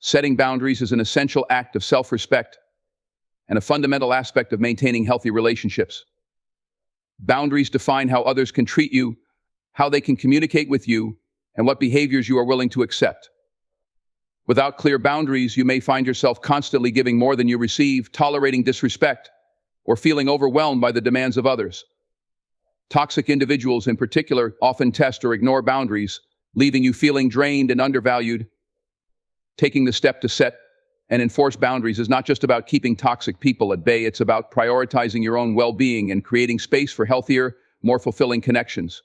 Setting boundaries is an essential act of self-respect and a fundamental aspect of maintaining healthy relationships. Boundaries define how others can treat you, how they can communicate with you, and what behaviors you are willing to accept. Without clear boundaries, you may find yourself constantly giving more than you receive, tolerating disrespect, or feeling overwhelmed by the demands of others. Toxic individuals in particular often test or ignore boundaries, leaving you feeling drained and undervalued. Taking the step to set and enforce boundaries is not just about keeping toxic people at bay, it's about prioritizing your own well-being and creating space for healthier, more fulfilling connections.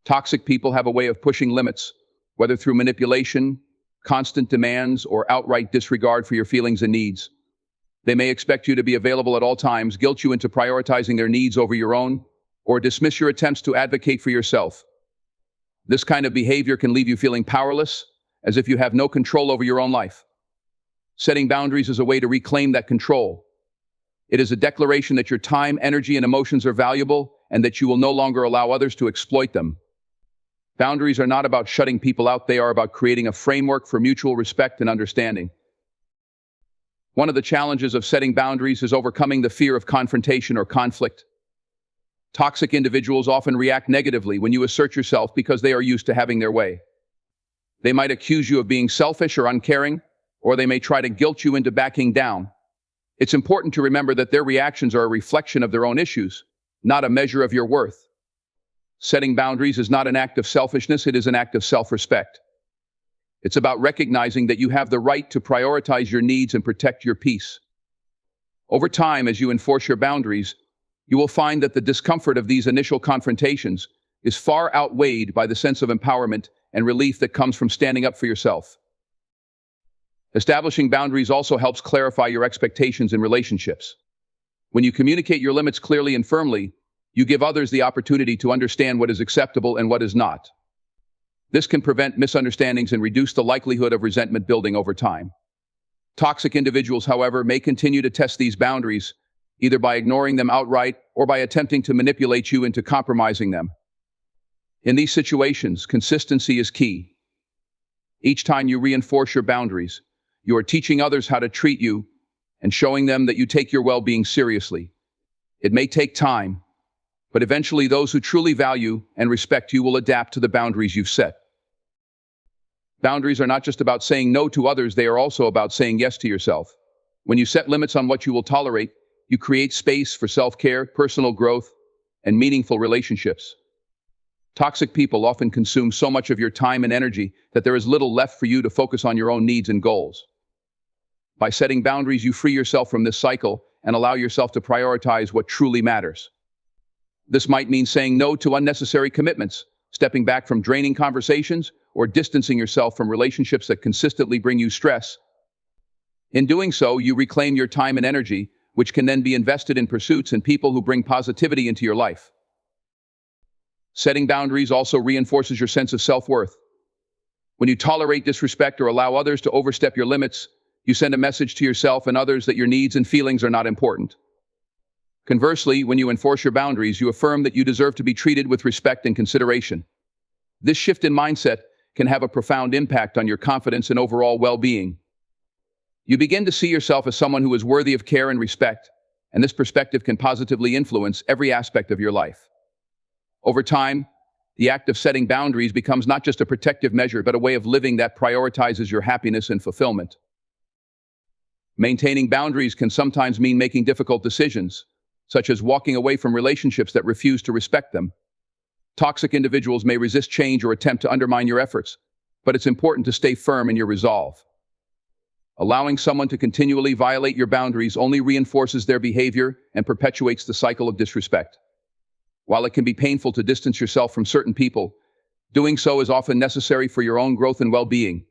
Toxic people have a way of pushing limits, whether through manipulation, constant demands, or outright disregard for your feelings and needs. They may expect you to be available at all times, guilt you into prioritizing their needs over your own, or dismiss your attempts to advocate for yourself. This kind of behavior can leave you feeling powerless, as if you have no control over your own life. Setting boundaries is a way to reclaim that control. It is a declaration that your time, energy, and emotions are valuable and that you will no longer allow others to exploit them. Boundaries are not about shutting people out, they are about creating a framework for mutual respect and understanding. One of the challenges of setting boundaries is overcoming the fear of confrontation or conflict. Toxic individuals often react negatively when you assert yourself because they are used to having their way. They might accuse you of being selfish or uncaring, or they may try to guilt you into backing down. It's important to remember that their reactions are a reflection of their own issues, not a measure of your worth. Setting boundaries is not an act of selfishness, it is an act of self-respect. It's about recognizing that you have the right to prioritize your needs and protect your peace. Over time, as you enforce your boundaries, you will find that the discomfort of these initial confrontations is far outweighed by the sense of empowerment and relief that comes from standing up for yourself. Establishing boundaries also helps clarify your expectations in relationships. When you communicate your limits clearly and firmly, you give others the opportunity to understand what is acceptable and what is not. This can prevent misunderstandings and reduce the likelihood of resentment building over time. Toxic individuals, however, may continue to test these boundaries, either by ignoring them outright or by attempting to manipulate you into compromising them. In these situations, consistency is key. Each time you reinforce your boundaries, you are teaching others how to treat you and showing them that you take your well-being seriously. It may take time, but eventually those who truly value and respect you will adapt to the boundaries you've set. Boundaries are not just about saying no to others, they are also about saying yes to yourself. When you set limits on what you will tolerate, you create space for self-care, personal growth, and meaningful relationships. Toxic people often consume so much of your time and energy that there is little left for you to focus on your own needs and goals. By setting boundaries, you free yourself from this cycle and allow yourself to prioritize what truly matters. This might mean saying no to unnecessary commitments, stepping back from draining conversations, or distancing yourself from relationships that consistently bring you stress. In doing so, you reclaim your time and energy, which can then be invested in pursuits and people who bring positivity into your life. Setting boundaries also reinforces your sense of self-worth. When you tolerate disrespect or allow others to overstep your limits, you send a message to yourself and others that your needs and feelings are not important. Conversely, when you enforce your boundaries, you affirm that you deserve to be treated with respect and consideration. This shift in mindset can have a profound impact on your confidence and overall well-being. You begin to see yourself as someone who is worthy of care and respect, and this perspective can positively influence every aspect of your life. Over time, the act of setting boundaries becomes not just a protective measure, but a way of living that prioritizes your happiness and fulfillment. Maintaining boundaries can sometimes mean making difficult decisions, such as walking away from relationships that refuse to respect them. Toxic individuals may resist change or attempt to undermine your efforts, but it's important to stay firm in your resolve. Allowing someone to continually violate your boundaries only reinforces their behavior and perpetuates the cycle of disrespect. While it can be painful to distance yourself from certain people, doing so is often necessary for your own growth and well-being.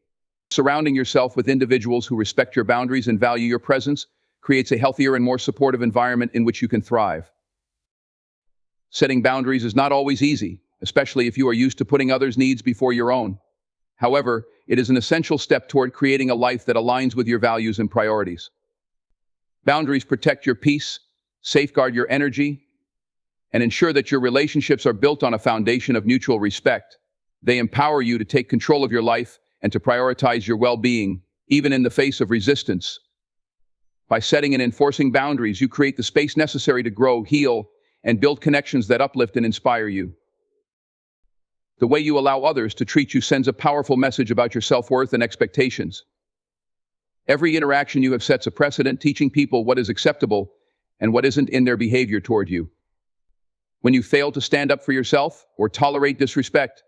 Surrounding yourself with individuals who respect your boundaries and value your presence creates a healthier and more supportive environment in which you can thrive. Setting boundaries is not always easy, especially if you are used to putting others' needs before your own. However, it is an essential step toward creating a life that aligns with your values and priorities. Boundaries protect your peace, safeguard your energy, and ensure that your relationships are built on a foundation of mutual respect. They empower you to take control of your life and to prioritize your well-being, even in the face of resistance. By setting and enforcing boundaries, you create the space necessary to grow, heal, and build connections that uplift and inspire you. The way you allow others to treat you sends a powerful message about your self-worth and expectations. Every interaction you have sets a precedent, teaching people what is acceptable and what isn't in their behavior toward you. When you fail to stand up for yourself or tolerate disrespect,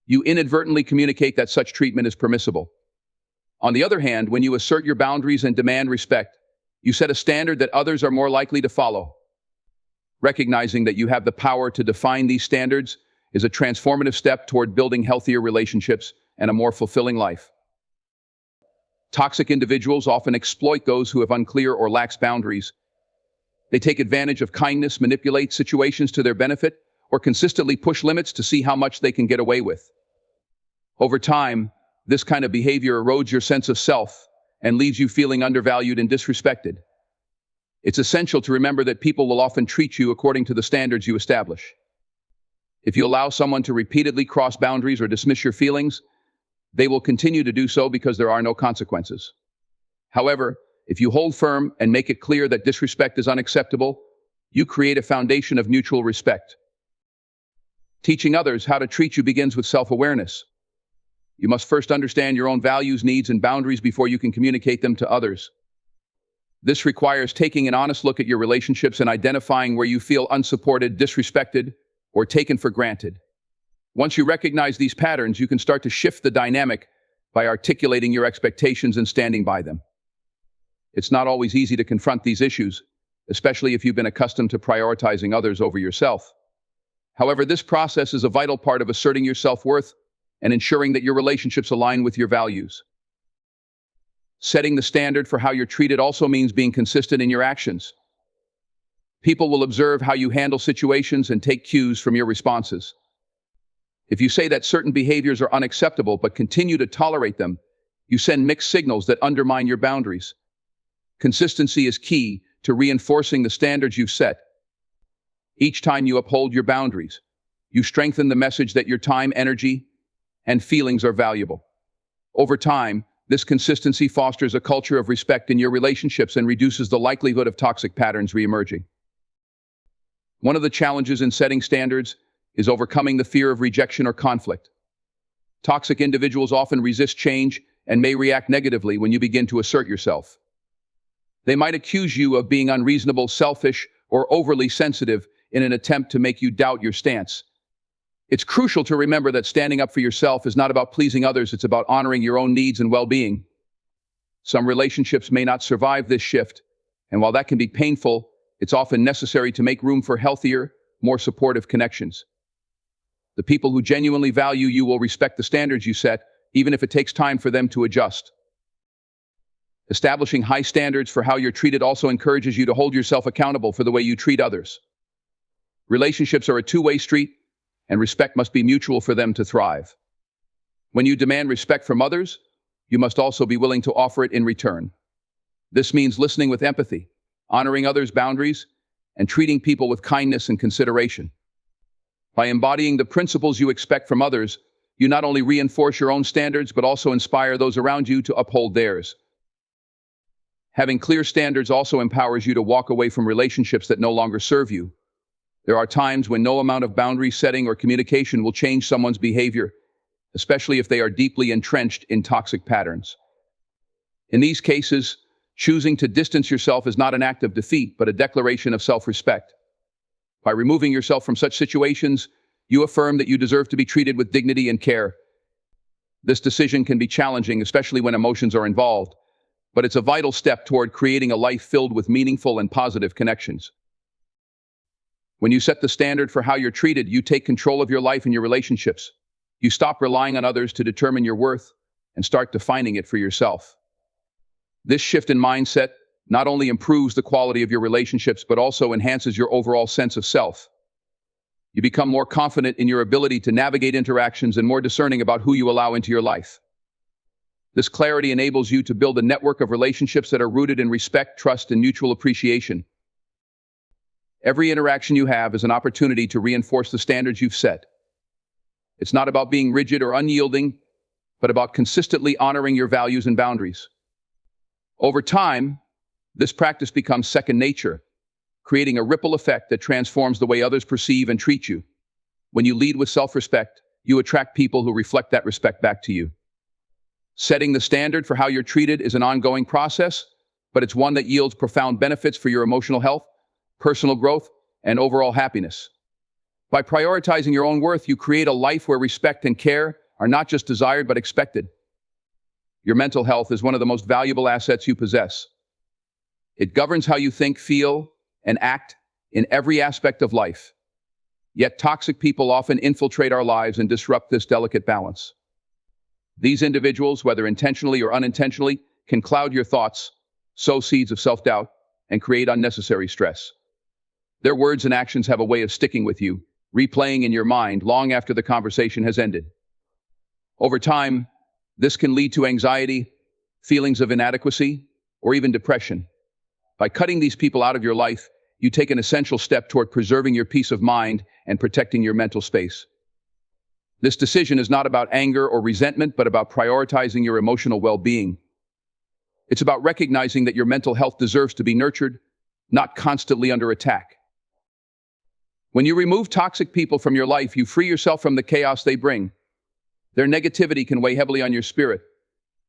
you inadvertently communicate that such treatment is permissible. On the other hand, when you assert your boundaries and demand respect, you set a standard that others are more likely to follow. Recognizing that you have the power to define these standards is a transformative step toward building healthier relationships and a more fulfilling life. Toxic individuals often exploit those who have unclear or lax boundaries. They take advantage of kindness, manipulate situations to their benefit, or consistently push limits to see how much they can get away with. Over time, this kind of behavior erodes your sense of self and leaves you feeling undervalued and disrespected. It's essential to remember that people will often treat you according to the standards you establish. If you allow someone to repeatedly cross boundaries or dismiss your feelings, they will continue to do so because there are no consequences. However, if you hold firm and make it clear that disrespect is unacceptable, you create a foundation of mutual respect. Teaching others how to treat you begins with self-awareness. You must first understand your own values, needs, and boundaries before you can communicate them to others. This requires taking an honest look at your relationships and identifying where you feel unsupported, disrespected, or taken for granted. Once you recognize these patterns, you can start to shift the dynamic by articulating your expectations and standing by them. It's not always easy to confront these issues, especially if you've been accustomed to prioritizing others over yourself. However, this process is a vital part of asserting your self-worth and ensuring that your relationships align with your values. Setting the standard for how you're treated also means being consistent in your actions. People will observe how you handle situations and take cues from your responses. If you say that certain behaviors are unacceptable but continue to tolerate them, you send mixed signals that undermine your boundaries. Consistency is key to reinforcing the standards you've set. Each time you uphold your boundaries, you strengthen the message that your time, energy, and feelings are valuable. Over time, this consistency fosters a culture of respect in your relationships and reduces the likelihood of toxic patterns reemerging. One of the challenges in setting standards is overcoming the fear of rejection or conflict. Toxic individuals often resist change and may react negatively when you begin to assert yourself. They might accuse you of being unreasonable, selfish, or overly sensitive in an attempt to make you doubt your stance. It's crucial to remember that standing up for yourself is not about pleasing others, it's about honoring your own needs and well-being. Some relationships may not survive this shift, and while that can be painful, it's often necessary to make room for healthier, more supportive connections. The people who genuinely value you will respect the standards you set, even if it takes time for them to adjust. Establishing high standards for how you're treated also encourages you to hold yourself accountable for the way you treat others. Relationships are a two-way street, and respect must be mutual for them to thrive. When you demand respect from others, you must also be willing to offer it in return. This means listening with empathy, honoring others' boundaries, and treating people with kindness and consideration. By embodying the principles you expect from others, you not only reinforce your own standards, but also inspire those around you to uphold theirs. Having clear standards also empowers you to walk away from relationships that no longer serve you. There are times when no amount of boundary setting or communication will change someone's behavior, especially if they are deeply entrenched in toxic patterns. In these cases, choosing to distance yourself is not an act of defeat, but a declaration of self-respect. By removing yourself from such situations, you affirm that you deserve to be treated with dignity and care. This decision can be challenging, especially when emotions are involved, but it's a vital step toward creating a life filled with meaningful and positive connections. When you set the standard for how you're treated, you take control of your life and your relationships. You stop relying on others to determine your worth and start defining it for yourself. This shift in mindset not only improves the quality of your relationships, but also enhances your overall sense of self. You become more confident in your ability to navigate interactions and more discerning about who you allow into your life. This clarity enables you to build a network of relationships that are rooted in respect, trust, and mutual appreciation. Every interaction you have is an opportunity to reinforce the standards you've set. It's not about being rigid or unyielding, but about consistently honoring your values and boundaries. Over time, this practice becomes second nature, creating a ripple effect that transforms the way others perceive and treat you. When you lead with self-respect, you attract people who reflect that respect back to you. Setting the standard for how you're treated is an ongoing process, but it's one that yields profound benefits for your emotional health, personal growth, and overall happiness. By prioritizing your own worth, you create a life where respect and care are not just desired but expected. Your mental health is one of the most valuable assets you possess. It governs how you think, feel, and act in every aspect of life. Yet toxic people often infiltrate our lives and disrupt this delicate balance. These individuals, whether intentionally or unintentionally, can cloud your thoughts, sow seeds of self-doubt, and create unnecessary stress. Their words and actions have a way of sticking with you, replaying in your mind long after the conversation has ended. Over time, this can lead to anxiety, feelings of inadequacy, or even depression. By cutting these people out of your life, you take an essential step toward preserving your peace of mind and protecting your mental space. This decision is not about anger or resentment, but about prioritizing your emotional well-being. It's about recognizing that your mental health deserves to be nurtured, not constantly under attack. When you remove toxic people from your life, you free yourself from the chaos they bring. Their negativity can weigh heavily on your spirit,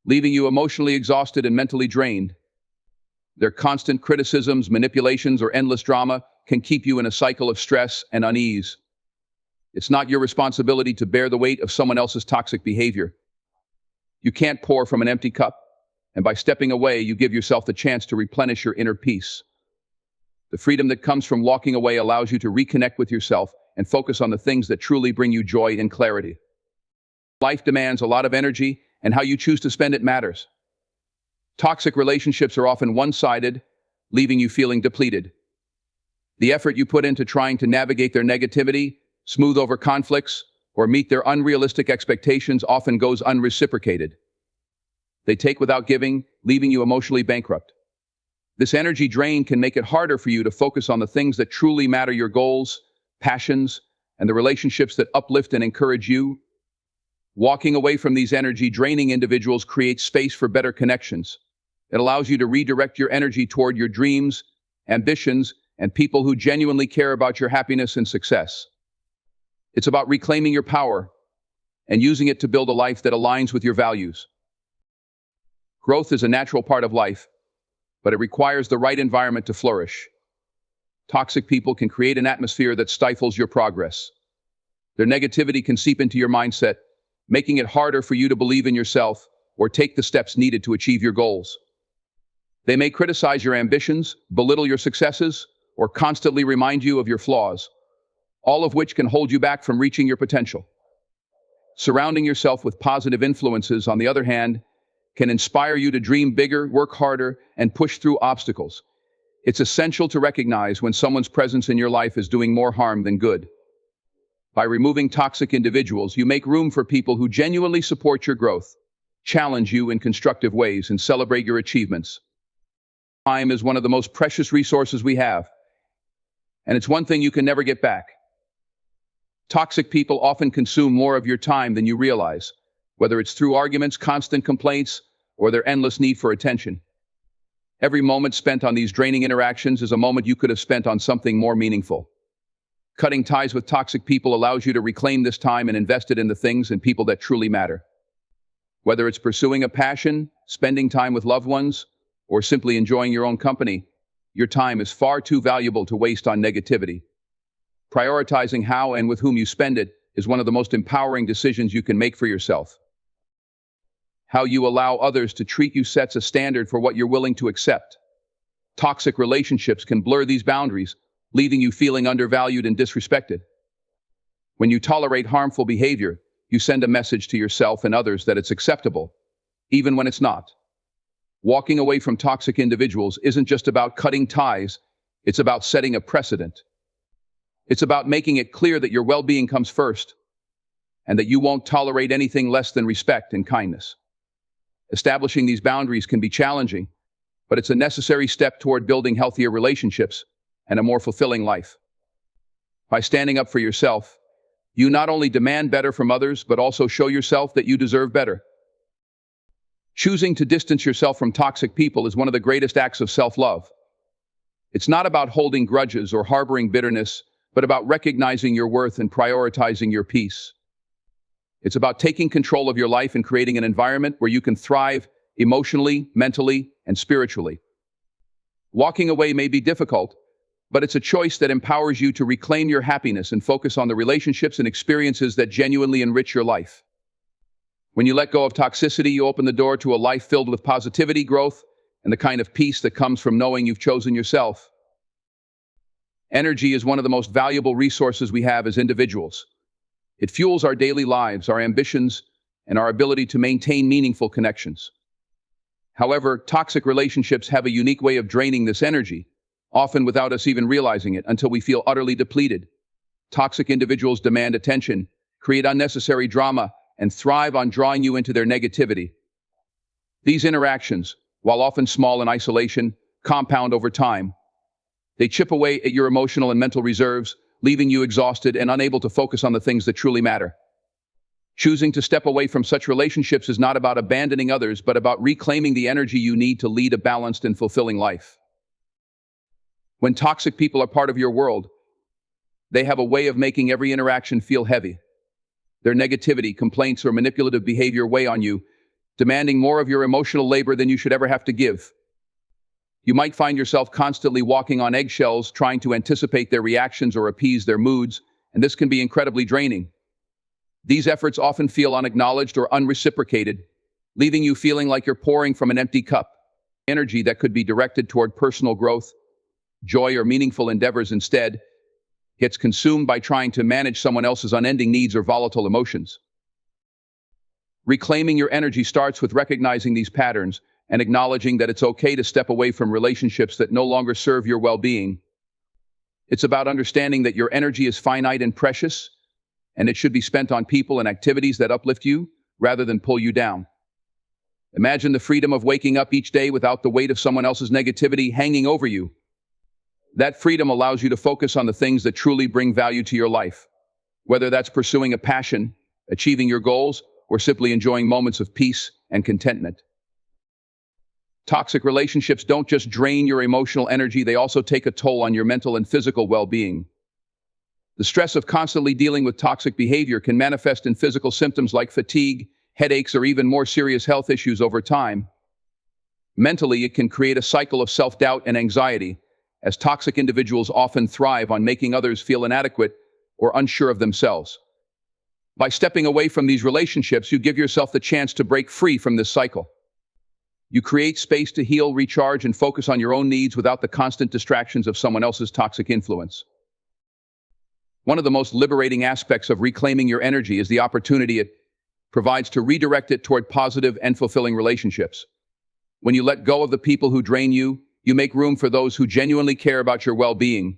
leaving you emotionally exhausted and mentally drained. Their constant criticisms, manipulations, or endless drama can keep you in a cycle of stress and unease. It's not your responsibility to bear the weight of someone else's toxic behavior. You can't pour from an empty cup, and by stepping away, you give yourself the chance to replenish your inner peace. The freedom that comes from walking away allows you to reconnect with yourself and focus on the things that truly bring you joy and clarity. Life demands a lot of energy, and how you choose to spend it matters. Toxic relationships are often one-sided, leaving you feeling depleted. The effort you put into trying to navigate their negativity, smooth over conflicts, or meet their unrealistic expectations often goes unreciprocated. They take without giving, leaving you emotionally bankrupt. This energy drain can make it harder for you to focus on the things that truly matter: your goals, passions, and the relationships that uplift and encourage you. Walking away from these energy-draining individuals creates space for better connections. It allows you to redirect your energy toward your dreams, ambitions, and people who genuinely care about your happiness and success. It's about reclaiming your power and using it to build a life that aligns with your values. Growth is a natural part of life, but it requires the right environment to flourish. Toxic people can create an atmosphere that stifles your progress. Their negativity can seep into your mindset, making it harder for you to believe in yourself or take the steps needed to achieve your goals. They may criticize your ambitions, belittle your successes, or constantly remind you of your flaws, all of which can hold you back from reaching your potential. Surrounding yourself with positive influences, on the other hand, can inspire you to dream bigger, work harder, and push through obstacles. It's essential to recognize when someone's presence in your life is doing more harm than good. By removing toxic individuals, you make room for people who genuinely support your growth, challenge you in constructive ways, and celebrate your achievements. Time is one of the most precious resources we have, and it's one thing you can never get back. Toxic people often consume more of your time than you realize, whether it's through arguments, constant complaints, or their endless need for attention. Every moment spent on these draining interactions is a moment you could have spent on something more meaningful. Cutting ties with toxic people allows you to reclaim this time and invest it in the things and people that truly matter. Whether it's pursuing a passion, spending time with loved ones, or simply enjoying your own company, your time is far too valuable to waste on negativity. Prioritizing how and with whom you spend it is one of the most empowering decisions you can make for yourself. How you allow others to treat you sets a standard for what you're willing to accept. Toxic relationships can blur these boundaries, leaving you feeling undervalued and disrespected. When you tolerate harmful behavior, you send a message to yourself and others that it's acceptable, even when it's not. Walking away from toxic individuals isn't just about cutting ties, it's about setting a precedent. It's about making it clear that your well-being comes first, and that you won't tolerate anything less than respect and kindness. Establishing these boundaries can be challenging, but it's a necessary step toward building healthier relationships and a more fulfilling life. By standing up for yourself, you not only demand better from others, but also show yourself that you deserve better. Choosing to distance yourself from toxic people is one of the greatest acts of self-love. It's not about holding grudges or harboring bitterness, but about recognizing your worth and prioritizing your peace. It's about taking control of your life and creating an environment where you can thrive emotionally, mentally, and spiritually. Walking away may be difficult, but it's a choice that empowers you to reclaim your happiness and focus on the relationships and experiences that genuinely enrich your life. When you let go of toxicity, you open the door to a life filled with positivity, growth, and the kind of peace that comes from knowing you've chosen yourself. Energy is one of the most valuable resources we have as individuals. It fuels our daily lives, our ambitions, and our ability to maintain meaningful connections. However, toxic relationships have a unique way of draining this energy, often without us even realizing it, until we feel utterly depleted. Toxic individuals demand attention, create unnecessary drama, and thrive on drawing you into their negativity. These interactions, while often small in isolation, compound over time. They chip away at your emotional and mental reserves, leaving you exhausted and unable to focus on the things that truly matter. Choosing to step away from such relationships is not about abandoning others, but about reclaiming the energy you need to lead a balanced and fulfilling life. When toxic people are part of your world, they have a way of making every interaction feel heavy. Their negativity, complaints, or manipulative behavior weigh on you, demanding more of your emotional labor than you should ever have to give. You might find yourself constantly walking on eggshells, trying to anticipate their reactions or appease their moods, and this can be incredibly draining. These efforts often feel unacknowledged or unreciprocated, leaving you feeling like you're pouring from an empty cup. Energy that could be directed toward personal growth, joy, or meaningful endeavors instead gets consumed by trying to manage someone else's unending needs or volatile emotions. Reclaiming your energy starts with recognizing these patterns and acknowledging that it's okay to step away from relationships that no longer serve your well-being. It's about understanding that your energy is finite and precious, and it should be spent on people and activities that uplift you rather than pull you down. Imagine the freedom of waking up each day without the weight of someone else's negativity hanging over you. That freedom allows you to focus on the things that truly bring value to your life, whether that's pursuing a passion, achieving your goals, or simply enjoying moments of peace and contentment. Toxic relationships don't just drain your emotional energy, they also take a toll on your mental and physical well-being. The stress of constantly dealing with toxic behavior can manifest in physical symptoms like fatigue, headaches, or even more serious health issues over time. Mentally, it can create a cycle of self-doubt and anxiety, as toxic individuals often thrive on making others feel inadequate or unsure of themselves. By stepping away from these relationships, you give yourself the chance to break free from this cycle. You create space to heal, recharge, and focus on your own needs without the constant distractions of someone else's toxic influence. One of the most liberating aspects of reclaiming your energy is the opportunity it provides to redirect it toward positive and fulfilling relationships. When you let go of the people who drain you, you make room for those who genuinely care about your well-being.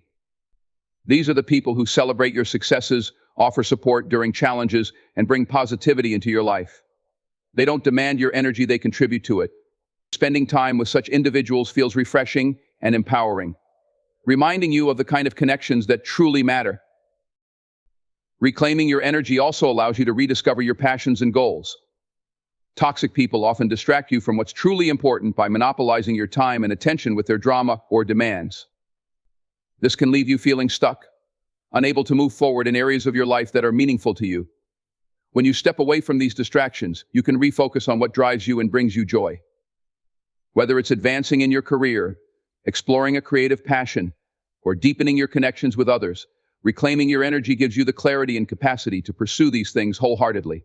These are the people who celebrate your successes, offer support during challenges, and bring positivity into your life. They don't demand your energy, they contribute to it. Spending time with such individuals feels refreshing and empowering, reminding you of the kind of connections that truly matter. Reclaiming your energy also allows you to rediscover your passions and goals. Toxic people often distract you from what's truly important by monopolizing your time and attention with their drama or demands. This can leave you feeling stuck, unable to move forward in areas of your life that are meaningful to you. When you step away from these distractions, you can refocus on what drives you and brings you joy. Whether it's advancing in your career, exploring a creative passion, or deepening your connections with others, reclaiming your energy gives you the clarity and capacity to pursue these things wholeheartedly.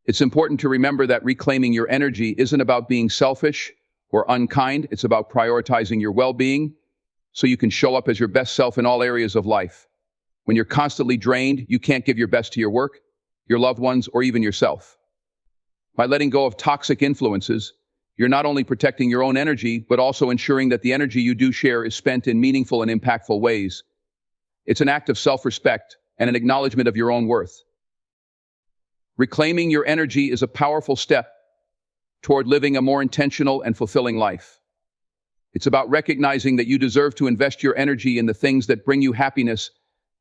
It's important to remember that reclaiming your energy isn't about being selfish or unkind. It's about prioritizing your well-being so you can show up as your best self in all areas of life. When you're constantly drained, you can't give your best to your work, your loved ones, or even yourself. By letting go of toxic influences, you're not only protecting your own energy, but also ensuring that the energy you do share is spent in meaningful and impactful ways. It's an act of self-respect and an acknowledgement of your own worth. Reclaiming your energy is a powerful step toward living a more intentional and fulfilling life. It's about recognizing that you deserve to invest your energy in the things that bring you happiness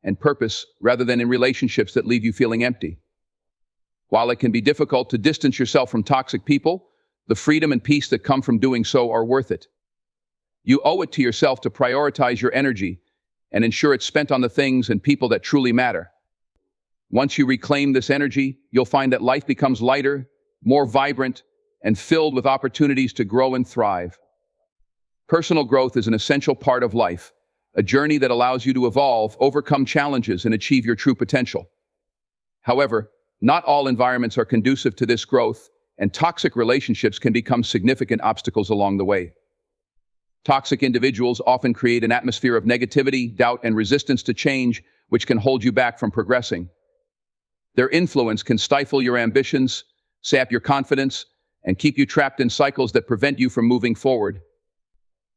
and purpose rather than in relationships that leave you feeling empty. While it can be difficult to distance yourself from toxic people, the freedom and peace that come from doing so are worth it. You owe it to yourself to prioritize your energy and ensure it's spent on the things and people that truly matter. Once you reclaim this energy, you'll find that life becomes lighter, more vibrant, and filled with opportunities to grow and thrive. Personal growth is an essential part of life, a journey that allows you to evolve, overcome challenges, and achieve your true potential. However, not all environments are conducive to this growth, and toxic relationships can become significant obstacles along the way. Toxic individuals often create an atmosphere of negativity, doubt, and resistance to change, which can hold you back from progressing. Their influence can stifle your ambitions, sap your confidence, and keep you trapped in cycles that prevent you from moving forward.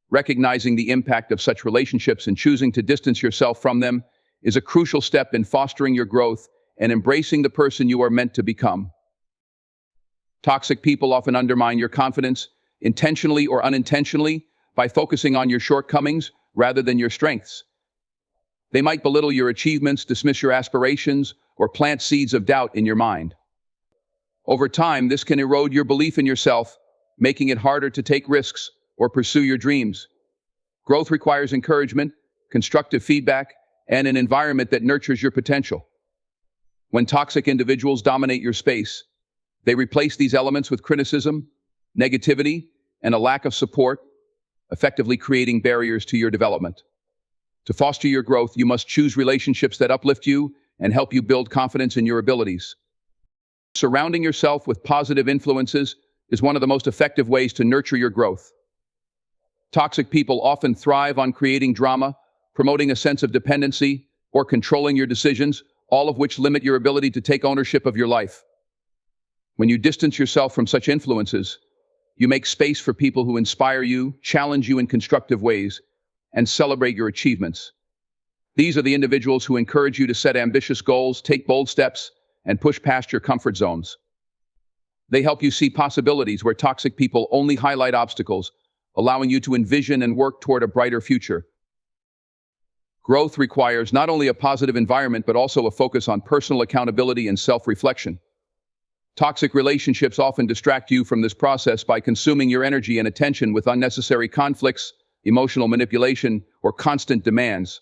Recognizing the impact of such relationships and choosing to distance yourself from them is a crucial step in fostering your growth and embracing the person you are meant to become. Toxic people often undermine your confidence, intentionally or unintentionally, by focusing on your shortcomings rather than your strengths. They might belittle your achievements, dismiss your aspirations, or plant seeds of doubt in your mind. Over time, this can erode your belief in yourself, making it harder to take risks or pursue your dreams. Growth requires encouragement, constructive feedback, and an environment that nurtures your potential. When toxic individuals dominate your space, they replace these elements with criticism, negativity, and a lack of support, effectively creating barriers to your development. To foster your growth, you must choose relationships that uplift you and help you build confidence in your abilities. Surrounding yourself with positive influences is one of the most effective ways to nurture your growth. Toxic people often thrive on creating drama, promoting a sense of dependency, or controlling your decisions, all of which limit your ability to take ownership of your life. When you distance yourself from such influences, you make space for people who inspire you, challenge you in constructive ways, and celebrate your achievements. These are the individuals who encourage you to set ambitious goals, take bold steps, and push past your comfort zones. They help you see possibilities where toxic people only highlight obstacles, allowing you to envision and work toward a brighter future. Growth requires not only a positive environment, but also a focus on personal accountability and self-reflection. Toxic relationships often distract you from this process by consuming your energy and attention with unnecessary conflicts, emotional manipulation, or constant demands.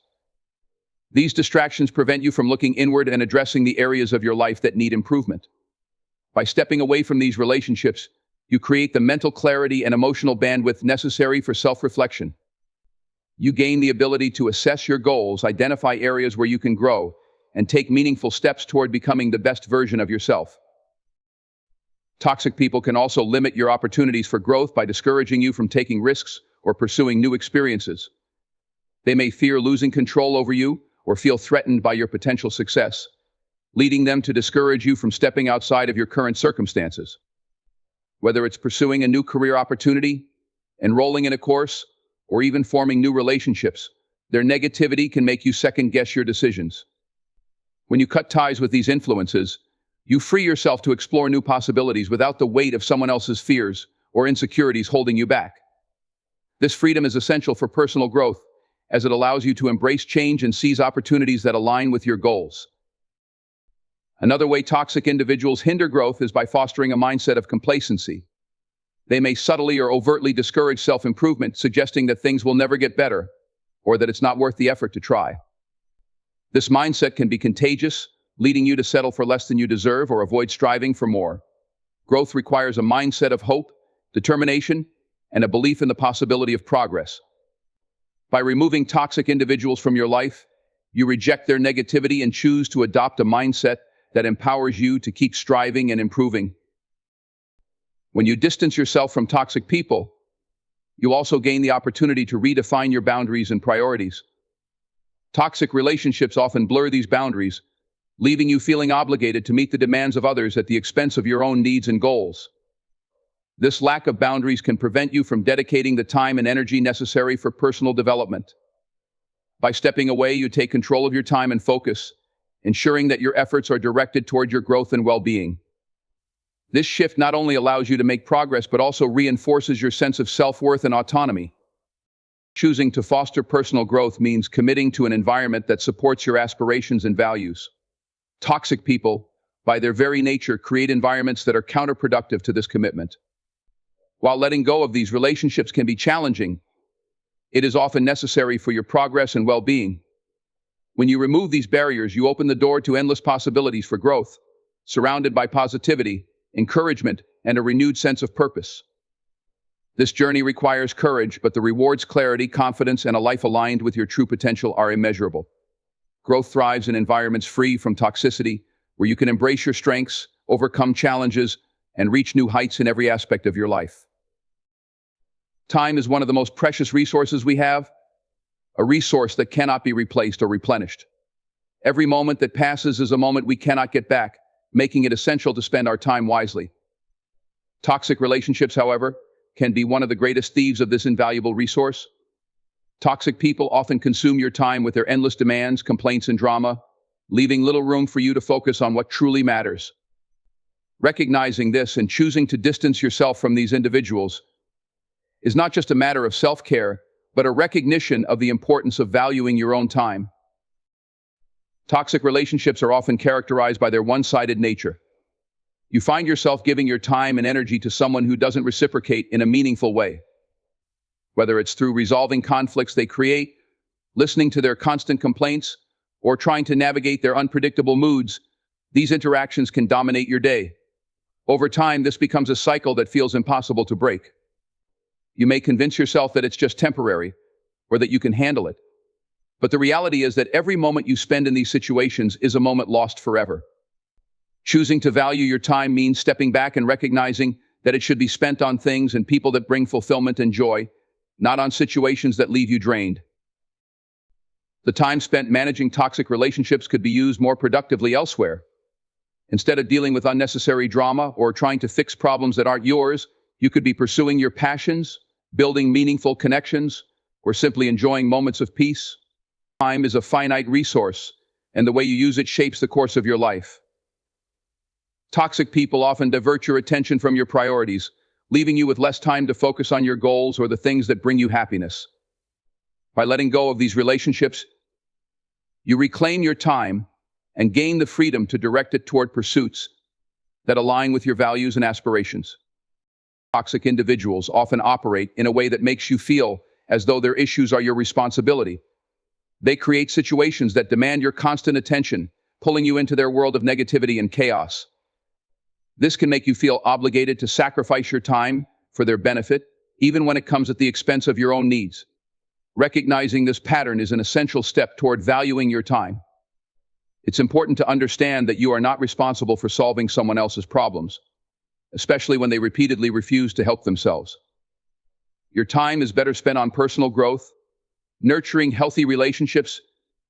These distractions prevent you from looking inward and addressing the areas of your life that need improvement. By stepping away from these relationships, you create the mental clarity and emotional bandwidth necessary for self-reflection. You gain the ability to assess your goals, identify areas where you can grow, and take meaningful steps toward becoming the best version of yourself. Toxic people can also limit your opportunities for growth by discouraging you from taking risks or pursuing new experiences. They may fear losing control over you or feel threatened by your potential success, leading them to discourage you from stepping outside of your current circumstances. Whether it's pursuing a new career opportunity, enrolling in a course, or even forming new relationships, their negativity can make you second-guess your decisions. When you cut ties with these influences, you free yourself to explore new possibilities without the weight of someone else's fears or insecurities holding you back. This freedom is essential for personal growth, as it allows you to embrace change and seize opportunities that align with your goals. Another way toxic individuals hinder growth is by fostering a mindset of complacency. They may subtly or overtly discourage self-improvement, suggesting that things will never get better, or that it's not worth the effort to try. This mindset can be contagious, leading you to settle for less than you deserve or avoid striving for more. Growth requires a mindset of hope, determination, and a belief in the possibility of progress. By removing toxic individuals from your life, you reject their negativity and choose to adopt a mindset that empowers you to keep striving and improving. When you distance yourself from toxic people, you also gain the opportunity to redefine your boundaries and priorities. Toxic relationships often blur these boundaries, leaving you feeling obligated to meet the demands of others at the expense of your own needs and goals. This lack of boundaries can prevent you from dedicating the time and energy necessary for personal development. By stepping away, you take control of your time and focus, ensuring that your efforts are directed toward your growth and well-being. This shift not only allows you to make progress, but also reinforces your sense of self-worth and autonomy. Choosing to foster personal growth means committing to an environment that supports your aspirations and values. Toxic people, by their very nature, create environments that are counterproductive to this commitment. While letting go of these relationships can be challenging, it is often necessary for your progress and well-being. When you remove these barriers, you open the door to endless possibilities for growth, surrounded by positivity, encouragement, and a renewed sense of purpose. This journey requires courage, but the rewards, clarity, confidence, and a life aligned with your true potential are immeasurable. Growth thrives in environments free from toxicity, where you can embrace your strengths, overcome challenges, and reach new heights in every aspect of your life. Time is one of the most precious resources we have, a resource that cannot be replaced or replenished. Every moment that passes is a moment we cannot get back, making it essential to spend our time wisely. Toxic relationships, however, can be one of the greatest thieves of this invaluable resource. Toxic people often consume your time with their endless demands, complaints, and drama, leaving little room for you to focus on what truly matters. Recognizing this and choosing to distance yourself from these individuals is not just a matter of self-care, but a recognition of the importance of valuing your own time. Toxic relationships are often characterized by their one-sided nature. You find yourself giving your time and energy to someone who doesn't reciprocate in a meaningful way. Whether it's through resolving conflicts they create, listening to their constant complaints, or trying to navigate their unpredictable moods, these interactions can dominate your day. Over time, this becomes a cycle that feels impossible to break. You may convince yourself that it's just temporary, or that you can handle it. But the reality is that every moment you spend in these situations is a moment lost forever. Choosing to value your time means stepping back and recognizing that it should be spent on things and people that bring fulfillment and joy, not on situations that leave you drained. The time spent managing toxic relationships could be used more productively elsewhere. Instead of dealing with unnecessary drama or trying to fix problems that aren't yours, you could be pursuing your passions, building meaningful connections, or simply enjoying moments of peace. Time is a finite resource, and the way you use it shapes the course of your life. Toxic people often divert your attention from your priorities, leaving you with less time to focus on your goals or the things that bring you happiness. By letting go of these relationships, you reclaim your time and gain the freedom to direct it toward pursuits that align with your values and aspirations. Toxic individuals often operate in a way that makes you feel as though their issues are your responsibility. They create situations that demand your constant attention, pulling you into their world of negativity and chaos. This can make you feel obligated to sacrifice your time for their benefit, even when it comes at the expense of your own needs. Recognizing this pattern is an essential step toward valuing your time. It's important to understand that you are not responsible for solving someone else's problems, especially when they repeatedly refuse to help themselves. Your time is better spent on personal growth, nurturing healthy relationships,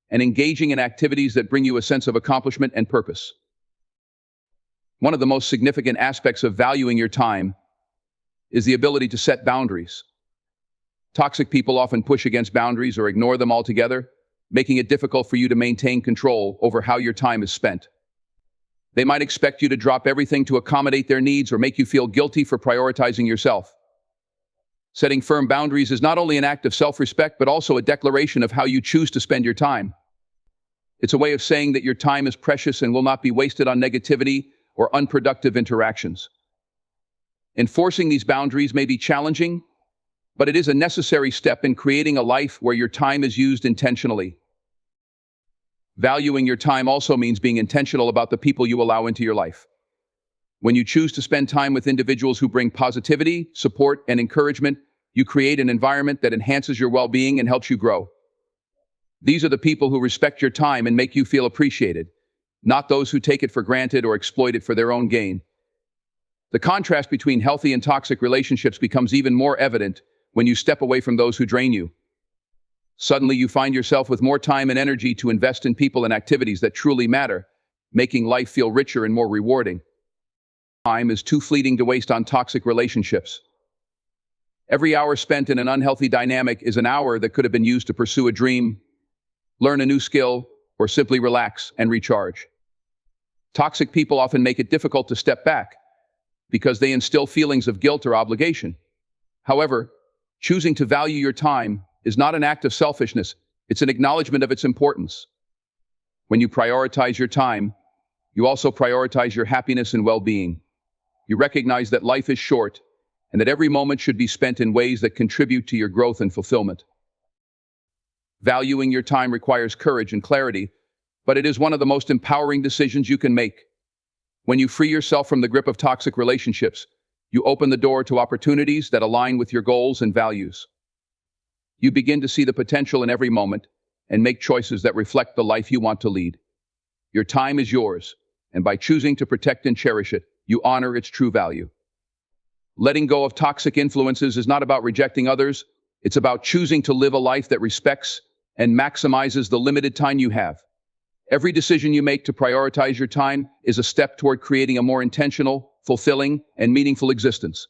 and engaging in activities that bring you a sense of accomplishment and purpose. One of the most significant aspects of valuing your time is the ability to set boundaries. Toxic people often push against boundaries or ignore them altogether, making it difficult for you to maintain control over how your time is spent. They might expect you to drop everything to accommodate their needs or make you feel guilty for prioritizing yourself. Setting firm boundaries is not only an act of self-respect, but also a declaration of how you choose to spend your time. It's a way of saying that your time is precious and will not be wasted on negativity or unproductive interactions. Enforcing these boundaries may be challenging, but it is a necessary step in creating a life where your time is used intentionally. Valuing your time also means being intentional about the people you allow into your life. When you choose to spend time with individuals who bring positivity, support, and encouragement, you create an environment that enhances your well-being and helps you grow. These are the people who respect your time and make you feel appreciated, not those who take it for granted or exploit it for their own gain. The contrast between healthy and toxic relationships becomes even more evident when you step away from those who drain you. Suddenly, you find yourself with more time and energy to invest in people and activities that truly matter, making life feel richer and more rewarding. Time is too fleeting to waste on toxic relationships. Every hour spent in an unhealthy dynamic is an hour that could have been used to pursue a dream, learn a new skill, or simply relax and recharge. Toxic people often make it difficult to step back because they instill feelings of guilt or obligation. However, choosing to value your time is not an act of selfishness, it's an acknowledgement of its importance. When you prioritize your time, You also prioritize your happiness and well-being. You recognize that life is short and that every moment should be spent in ways that contribute to your growth and fulfillment. Valuing your time requires courage and clarity, but it is one of the most empowering decisions you can make. When you free yourself from the grip of toxic relationships, you open the door to opportunities that align with your goals and values. You begin to see the potential in every moment and make choices that reflect the life you want to lead. Your time is yours, and by choosing to protect and cherish it, you honor its true value. Letting go of toxic influences is not about rejecting others, it's about choosing to live a life that respects and maximizes the limited time you have. Every decision you make to prioritize your time is a step toward creating a more intentional, fulfilling, and meaningful existence.